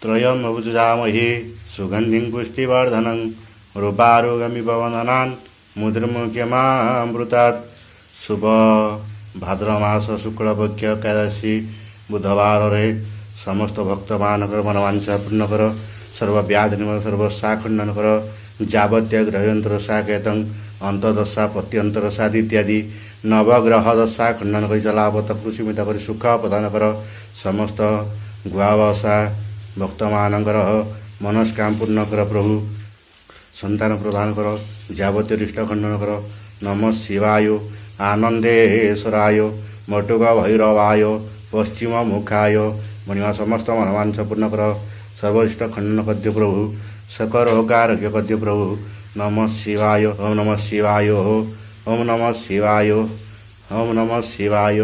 त्रयमुपजुजामहे सुगन्धिं पुष्टिवर्धनं रूपारोगमिव वन्दनान् मुद्रमुख्यमामृतात्। शुभ भाद्र मास शुक्लपक्ष एकादशी बुधवार रे समस्त भक्तमानकर मनवांछा पूर्ण कर, सर्व व्याधि निवारण, सर्व सा खंडन कर, जावत्य ग्रहयंत्र साकेतं अंतदशा पत्यंतर सादि इत्यादि नवग्रह दशा खंडन कर जलावत कुसुमित कर सुख प्रदान कर। समस्त गुआवसा भक्तमानकर मनस्काम पूर्ण कर प्रभु, संतान प्रदान कर, जावत्य रिष्ट खंडन कर। नमः शिवाय आनंदेश्वराय मटुक भैरवाय पश्चिम मुखाय मणिमा समस्त मनवांछ पूर्ण कर, सर्वरिष्ट खंडन कद्य प्रभु, सकल रोगारोग्य कद्य प्रभु। नमः शिवाय ओम नमः शिवाय ओम नमः शिवाय ओम नमः शिवाय।